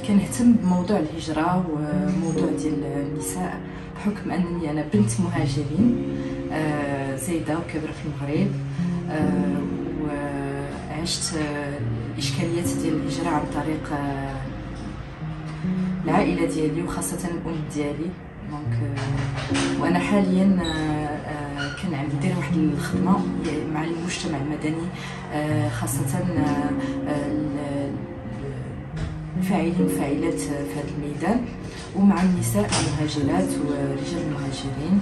كنهتم بموضوع الهجرة وموضوع ديال النساء بحكم أنني أنا بنت مهاجرين زايدة وكبرة في المغرب، وعشت الإشكاليات ديال الهجرة عن طريق العائلة ديالي وخاصة الأم ديالي. دونك وأنا حاليا كندير واحد الخدمة مع المجتمع المدني، خاصة الفاعلين والفاعلات في هذا الميدان، ومع النساء المهاجرات ورجال المهاجرين.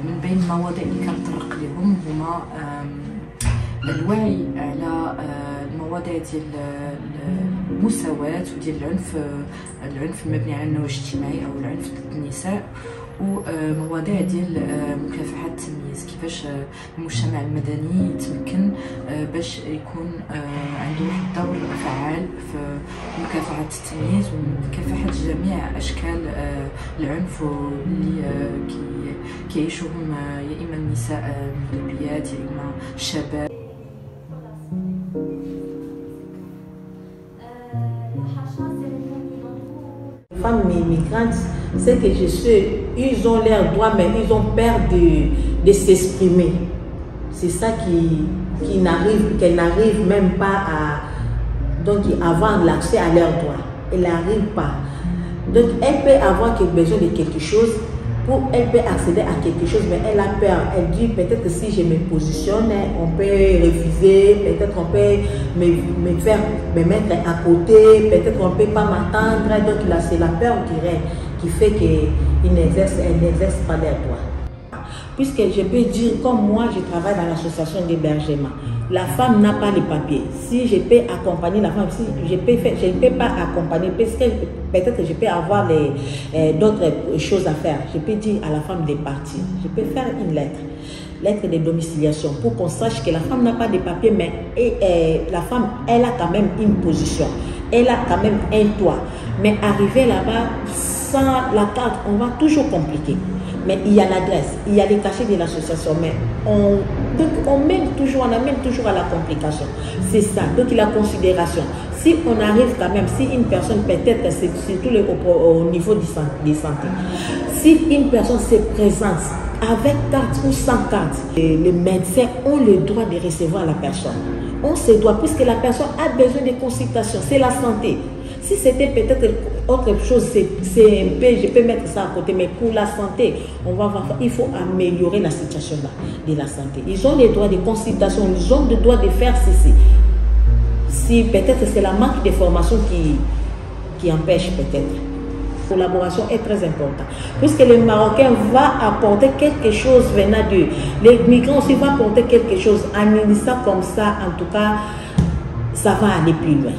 من بين المواضيع اللي كنطرق لهم هما الوعي على المواضيع ديال المساواة وديال العنف المبني على النوع الاجتماعي او العنف ضد النساء، ومواضيع ديال مكافحة التمييز، كيفاش المجتمع المدني يتمكن باش يكون عنده واحد الدور فعال في مكافحة التمييز ومكافحة جميع أشكال العنف اللي كيعيشوهم يا إما النساء المغربيات يا إما الشباب. Femmes migrantes, c'est que je sais, ils ont leurs droits, mais ils ont peur de s'exprimer. C'est ça qu'elles n'arrivent même pas à avoir l'accès à leurs droits. Elles n'arrivent pas. Donc, elle peut avoir besoin de quelque chose, elle peut accéder à quelque chose, mais elle a peur. Elle dit peut-être que si je me positionne, on peut refuser, peut-être on peut me mettre à côté, peut-être on ne peut pas m'attendre. Donc là, c'est la peur qui fait qu'elle n'exerce pas leurs droits. Puisque je peux dire, comme moi, je travaille dans l'association d'hébergement. La femme n'a pas les papiers. Si je peux accompagner la femme, si je ne peux pas accompagner, parce que peut-être que je peux avoir d'autres choses à faire. Je peux dire à la femme de partir. Je peux faire une lettre de domiciliation pour qu'on sache que la femme n'a pas de papiers, mais la femme, elle a quand même une position. Elle a quand même un toit. Mais arriver là-bas, sans la carte, on va toujours compliquer. Mais il y a l'adresse, il y a les cachets de l'association, mais on amène toujours à la complication. C'est ça, donc la considération. Si on arrive quand même, si une personne, peut-être, c'est surtout au niveau de santé, si une personne se présente avec carte ou sans carte, les médecins ont le droit de recevoir la personne. On se doit, puisque la personne a besoin de consultation, c'est la santé. Si c'était peut-être autre chose, c'est un peu, je peux mettre ça à côté, mais pour la santé, on va voir, il faut améliorer la situation de la santé. Ils ont les droits de consultation, ils ont le droit de faire ceci. Si peut-être c'est la manque de formation qui empêche peut-être. La collaboration est très importante, puisque le Marocain va apporter quelque chose venant d'eux. Les migrants aussi vont apporter quelque chose. En ça comme ça, en tout cas, ça va aller plus loin.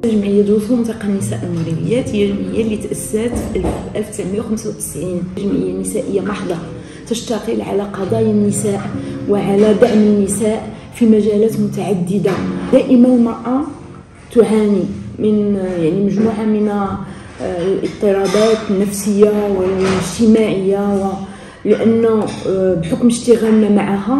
جمعية رسوم ملتقى النساء المغربيات هي جمعية اللي تأسست في 1995. جمعية نسائية محضة تشتغل على قضايا النساء وعلى دعم النساء في مجالات متعددة. دائما المرأة تعاني من مجموعة من الاضطرابات النفسية والاجتماعية، لأنه بحكم اشتغالنا معها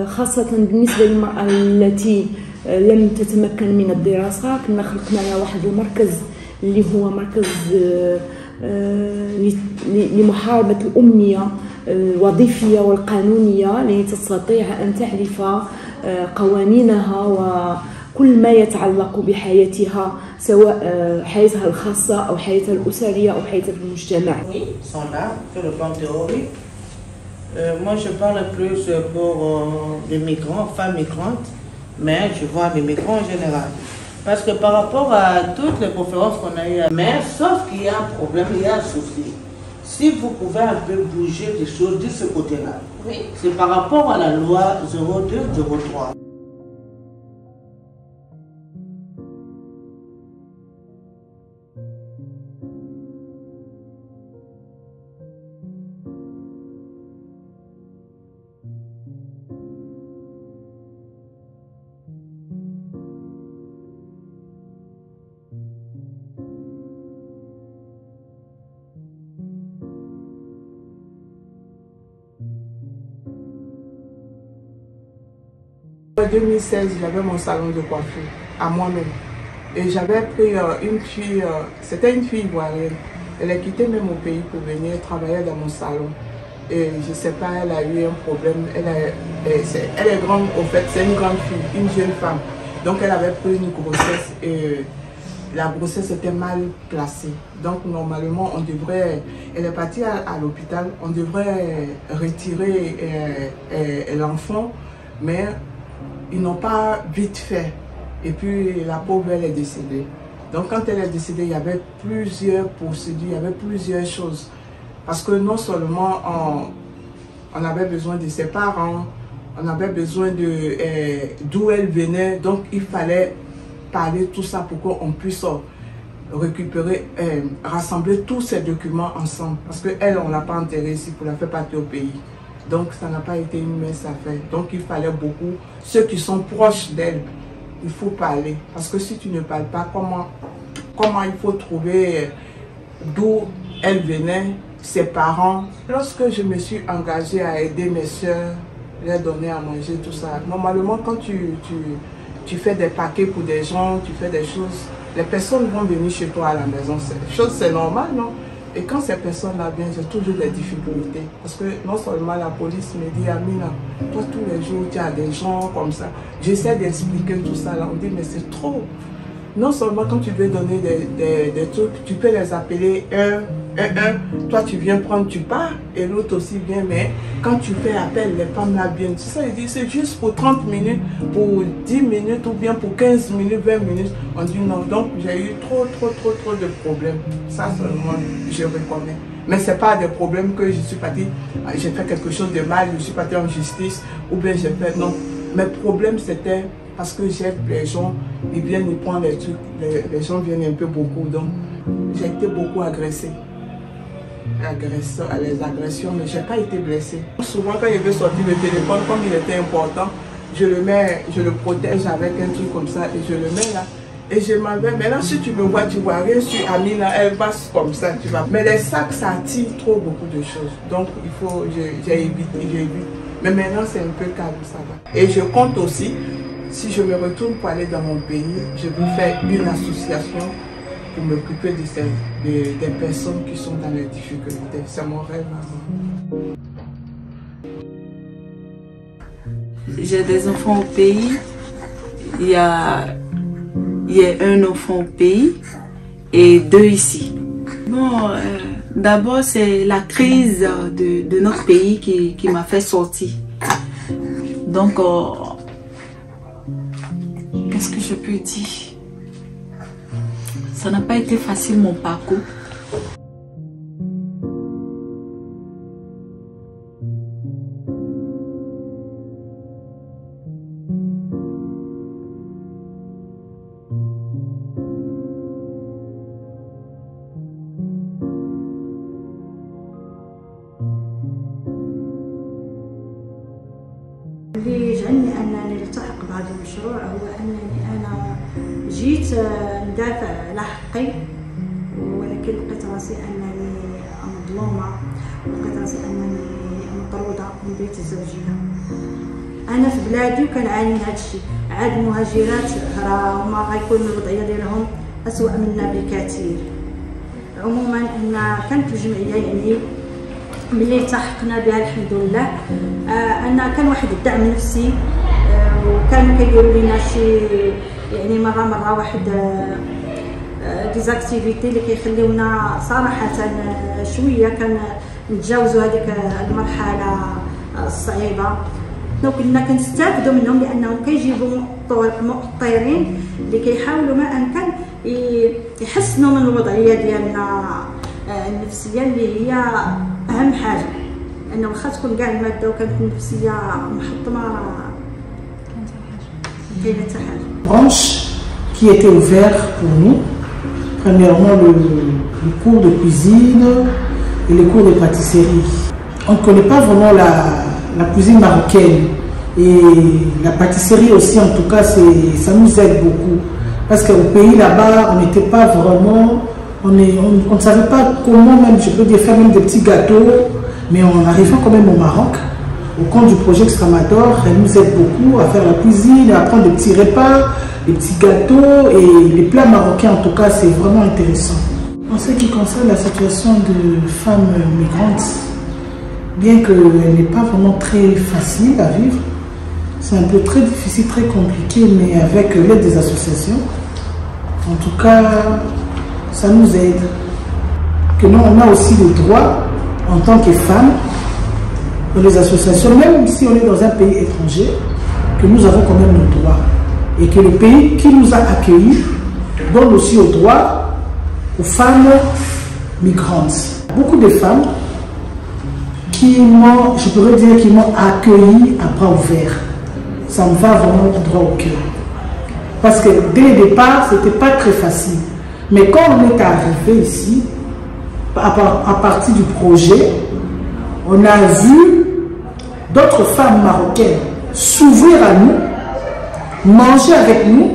خاصة بالنسبة للمرأة التي لم تتمكن من الدراسة، كنا خلقنا لها واحد المركز اللي هو مركز لمحاربة الأمنية الوظيفية والقانونية، لتستطيع أن تعرف قوانينها وكل ما يتعلق بحياتها، سواء حياتها الخاصة أو حياتها الأسرية أو حياتها في المجتمع. Moi, je parle plus pour les migrants, femmes migrantes, mais je vois les migrants en général. Parce que par rapport à toutes les conférences qu'on a eues, mais sauf qu'il y a un problème, il y a un souci. Si vous pouvez un peu bouger les choses de ce côté-là, oui. C'est par rapport à la loi 02-03. En 2016, j'avais mon salon de coiffure à moi-même. Et j'avais pris une fille, c'était une fille ivoirienne. Elle a quitté même mon pays pour venir travailler dans mon salon. Et je ne sais pas, elle a eu un problème. Elle est grande, au fait, c'est une grande fille, une jeune femme. Donc elle avait pris une grossesse et la grossesse était mal placée. Donc normalement, on devrait, elle est partie à l'hôpital, on devrait retirer l'enfant, mais ils n'ont pas vite fait. Et puis la pauvre, elle est décédée. Donc quand elle est décédée, il y avait plusieurs procédures, il y avait plusieurs choses. Parce que non seulement on avait besoin de ses parents, on avait besoin d'où elle venait, donc il fallait parler tout ça pour qu'on puisse récupérer, rassembler tous ces documents ensemble. Parce qu'elle, on ne l'a pas enterrée ici pour la faire partir au pays. Donc ça n'a pas été une mince affaire. Donc il fallait beaucoup, ceux qui sont proches d'elle, il faut parler. Parce que si tu ne parles pas, comment il faut trouver d'où elle venait, ses parents. Lorsque je me suis engagée à aider mes soeurs, leur donner à manger, tout ça, normalement quand tu fais des paquets pour des gens, tu fais des choses, les personnes vont venir chez toi à la maison. C'est normal, non? Et quand ces personnes-là viennent, j'ai toujours des difficultés. Parce que non seulement la police me dit, Amina, toi tous les jours tu as des gens comme ça. J'essaie d'expliquer tout ça là, on dit mais c'est trop. Non seulement quand tu veux donner des trucs, tu peux les appeler un, toi tu viens prendre, tu pars, et l'autre aussi vient, mais quand tu fais appel, les femmes là viennent. Ça, ils disent c'est juste pour 30 minutes, pour 10 minutes ou bien pour 15 minutes, 20 minutes. On dit non, donc j'ai eu trop de problèmes. Ça seulement, je reconnais. Mais ce n'est pas des problèmes que je suis partie, j'ai fait quelque chose de mal, je suis partie en justice, ou bien j'ai fait, non. Mes problèmes c'était parce que j'aide les gens, ils viennent, ils prennent les trucs, les gens viennent un peu beaucoup, donc j'ai été beaucoup agressée. Les agressions, mais je n'ai pas été blessée. Souvent quand il veut sortir le téléphone, comme il était important, je le protège avec un truc comme ça et je le mets là. Et je m'en vais. Maintenant, si tu me vois, tu vois rien sur Amina, elle passe comme ça, tu vois. Mais les sacs, ça attire trop beaucoup de choses. Donc, il faut, j'ai évité. Mais maintenant, c'est un peu calme, ça va. Et je compte aussi, si je me retourne pour aller dans mon pays, je veux faire une association pour m'occuper des personnes qui sont dans les difficultés. C'est mon rêve. J'ai des enfants au pays. Il y a un enfant au pays et 2 ici. Bon, d'abord c'est la crise de notre pays qui m'a fait sortir. Donc, qu'est-ce que je peux dire? Ça n'a pas été facile mon parcours. اللي جعلني انني نلتحق بهذا المشروع هو انني انا جيت ندافع على حقي، ولكن لقيت راسي انني مظلومه، لقيت راسي انني مطروده من بيت الزوجيه. انا في بلادي وكنعاني من هذا الشيء، عاد المهاجرات راه هما غيكونوا الوضعيه ديالهم اسوء منا بكثير. عموما ان كانت الجمعيه يعني ملي التحقنا بها الحمد لله ان كان واحد الدعم نفسي، وكانوا كيديروا لنا شي يعني مره واحد ديزاكتيفيتي اللي كيخليونا صراحه شويه كان نتجاوزوا هذيك المرحله الصعيبه. كنا كنستافدوا منهم لانهم كيجيبوا مؤطرين اللي كيحاولوا ما امكن يحسنوا من الوضعيه ديالنا النفسيه اللي هي اهم حاجه، لانه واخا تكون كاع الماده وكانت النفسيه محطمه راه كاينه حتى حاجه. Branche qui était ouvert pour nous, premièrement le cours de cuisine et le cours de pâtisserie. On ne connaît pas vraiment la cuisine marocaine et la pâtisserie aussi, en tout cas ça nous aide beaucoup parce qu'au pays là-bas on n'était pas vraiment, on ne savait pas comment même, je peux dire, faire même des petits gâteaux, mais en arrivant quand même au Maroc, au compte du projet Extramador. Elle nous aide beaucoup à faire la cuisine, à prendre des petits repas, des petits gâteaux et les plats marocains. En tout cas, c'est vraiment intéressant. En ce qui concerne la situation de femmes migrantes, bien qu'elle n'est pas vraiment très facile à vivre, c'est un peu très difficile, très compliqué, mais avec l'aide des associations, en tout cas, ça nous aide. Que nous, on a aussi le droit, en tant que femmes, dans les associations, même si on est dans un pays étranger, que nous avons quand même nos droits. Et que le pays qui nous a accueillis donne aussi le droit aux femmes migrantes. Beaucoup de femmes qui m'ont, je pourrais dire, qui m'ont accueilli à bras ouverts. Ça me va vraiment droit au cœur. Parce que dès le départ, ce n'était pas très facile. Mais quand on est arrivé ici, à partir du projet, on a vu d'autres femmes marocaines s'ouvrir à nous, manger avec nous,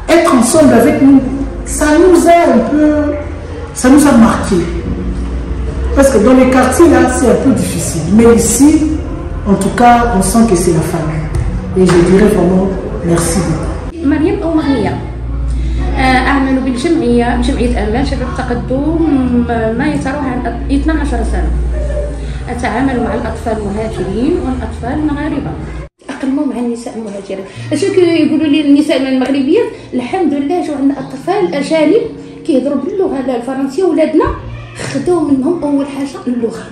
être ensemble avec nous. Ça nous a un peu, ça nous a marqué. Parce que dans les quartiers là, c'est un peu difficile. Mais ici, en tout cas, on sent que c'est la famille. Et je dirais vraiment merci beaucoup. مريم أو مغنية أعمل بالجمعية جمعية أمان شباب التقدم ما يتراوح عن 12 سنة. أتعامل مع الأطفال المهاجرين والأطفال المغاربة. أقلموا مع النساء المهاجرات. أشوف يقولوا لي النساء المغربيات الحمد لله جو عندنا أطفال أجانب كيهضروا باللغة الفرنسية ولادنا خدوا منهم أول حاجة اللغة.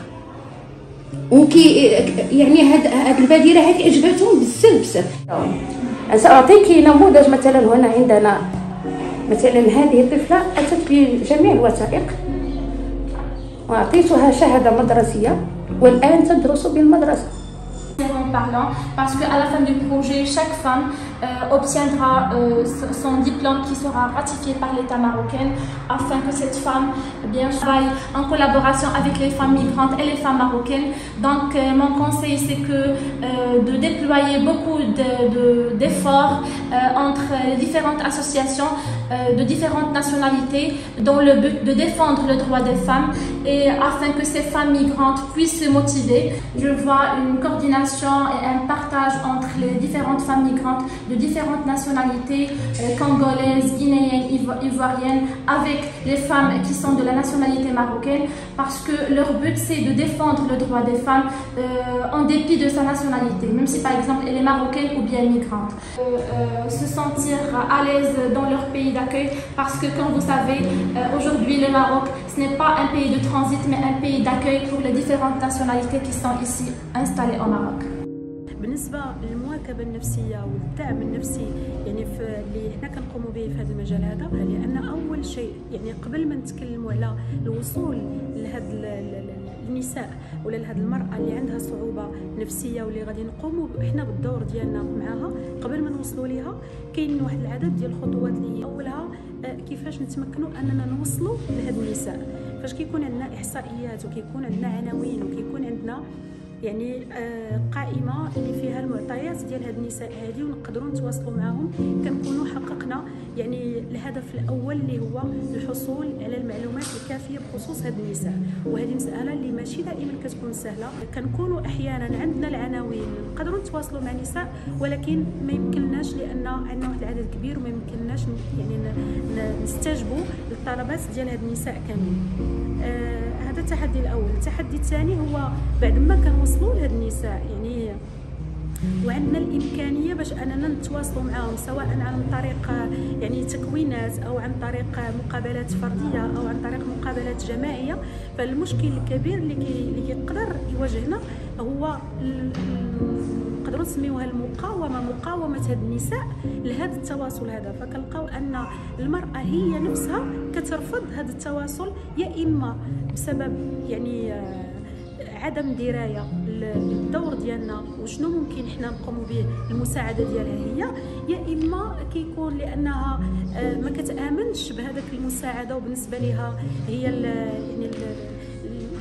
وكي يعني هاد البادرة هذه عجبتهم بزاف. سأعطيك نموذج مثلا هنا عندنا مثلا هذه الطفلة أتت بجميع الوثائق وأعطيتها شهادة مدرسية والآن تدرس بالمدرسة. En parlant, parce qu'à la fin du projet, chaque femme obtiendra son diplôme qui sera ratifié par l'État marocain afin que cette femme bien travaille en collaboration avec les femmes migrantes et les femmes marocaines. Donc mon conseil c'est que de déployer beaucoup d'efforts entre les différentes associations de différentes nationalités dans le but de défendre le droit des femmes et afin que ces femmes migrantes puissent se motiver. Je vois une coordination et un partage entre les différentes femmes migrantes de différentes nationalités, congolaises, guinéennes, ivoiriennes, avec les femmes qui sont de la nationalité marocaine, parce que leur but c'est de défendre le droit des femmes en dépit de sa nationalité, même si par exemple elle est marocaine ou bien migrante. Se sentir à l'aise dans leur pays d'accueil, parce que comme vous savez, aujourd'hui le Maroc, ce n'est pas un pays de transit, mais un pays d'accueil pour les différentes nationalités qui sont ici installées au Maroc. بالنسبه للمواكبه النفسيه والدعم النفسي يعني في اللي حنا كنقوموا به في هذا المجال هذا، لان اول شيء يعني قبل ما نتكلموا على الوصول لهاد النساء ولا لهاد المراه اللي عندها صعوبه نفسيه واللي غادي نقوموا حنا بالدور ديالنا معها، قبل ما نوصلوا ليها كاين واحد العدد ديال الخطوات اللي هي اولها كيفاش نتمكنوا اننا نوصلوا لهاد النساء. فاش كيكون عندنا احصائيات وكيكون عندنا عناوين وكيكون عندنا يعني قائمه اللي فيها المعطيات ديال هاد النساء هذه ونقدروا نتواصلوا معهم، كنكونوا حققنا يعني الهدف الاول اللي هو الحصول على المعلومات الكافيه بخصوص هاد النساء. وهذه مساله اللي ماشي دائما كتكون سهله، كنكونوا احيانا عندنا العناوين نقدروا نتواصلوا مع نساء ولكن ما يمكنناش لان عندنا واحد العدد كبير وما يمكنناش يعني نستجبوا للطلبات ديال هاد النساء كاملين. هذا التحدي الاول. التحدي الثاني هو بعد ما كنوصلوا لهاد النساء يعني وعندنا الامكانيه باش اننا نتواصلوا معهم، سواء عن طريق يعني تكوينات او عن طريق مقابلات فرديه او عن طريق مقابلات جماعيه. فالمشكل الكبير اللي كيقدر يواجهنا هو نقدروا نسميوها مقاومه هاد النساء لهذا التواصل هذا. فكنلقاو ان المراه هي نفسها كترفض هذا التواصل، يا اما بسبب يعني عدم درايه للدور ديالنا وشنو ممكن حنا نقوموا به المساعده ديالها هي، يا اما كيكون لانها ما كتامنش بهذاك المساعده وبالنسبه لها هي يعني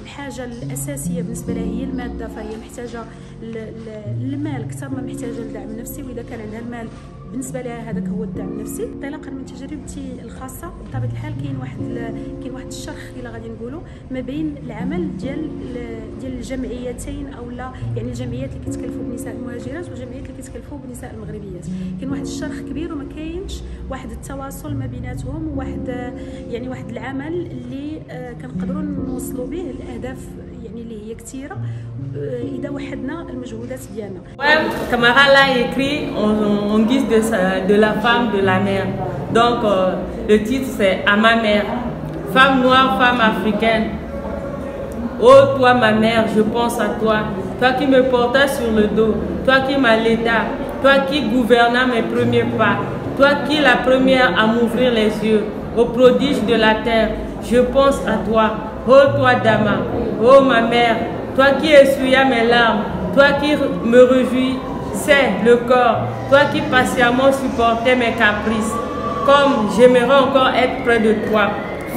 الحاجه الاساسيه بالنسبه لها هي الماده، فهي محتاجه المال اكثر ما محتاجه لدعم نفسي. واذا كان عندها المال بالنسبه لها هذاك هو الدعم النفسي. انطلاقا من تجربتي الخاصه بطبيعه الحال كاين واحد الشرخ الا غادي نقولوا ما بين العمل ديال الجمعيتين او لا يعني الجمعيات اللي كيتكلفوا بالنساء المهاجرات والجمعيات اللي كيتكلفوا بالنساء المغربيات. كاين واحد الشرخ كبير وما كاينش واحد التواصل ما بيناتهم وواحد يعني واحد العمل اللي كنقدروا نوصلوا به الاهداف يعني اللي هي كثيره اذا وحدنا المجهودات ديالنا. Camara l'a écrit en guise de la femme de la mère. Donc le titre c'est À ma mère. Femme noire, femme africaine. Oh toi ma mère, je pense à toi. Toi qui me portais sur le dos. Toi qui m'allaitais. Toi qui gouvernais mes premiers pas. Toi qui es la première à m'ouvrir les yeux. Au prodige de la terre, je pense à toi. Oh toi Dama. Oh ma mère. Toi qui essuyais mes larmes. Toi qui me réjouissais le corps. Toi qui patiemment supportais mes caprices. Comme j'aimerais encore être près de toi.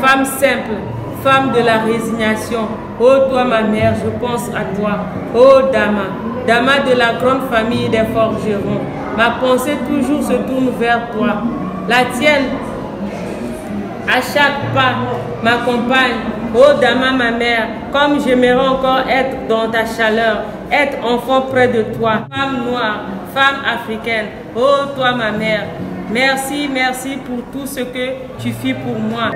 Femme simple. Femme de la résignation. Oh toi ma mère, je pense à toi. Oh Dama. Dama de la grande famille des forgerons. Ma pensée toujours se tourne vers toi. La tienne, à chaque pas, m'accompagne. Oh Dama ma mère, comme j'aimerais encore être dans ta chaleur, être enfant près de toi. Femme noire, femme africaine. Oh toi ma mère, merci, merci pour tout ce que tu fais pour moi.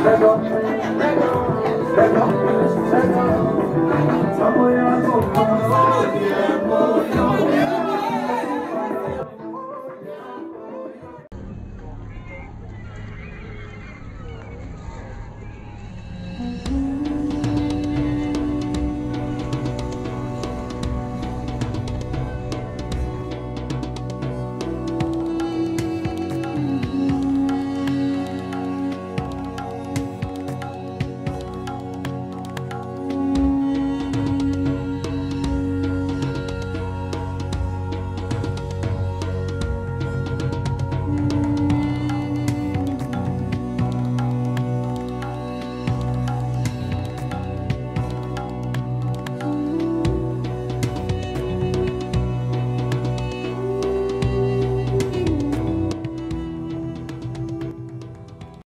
D'accord.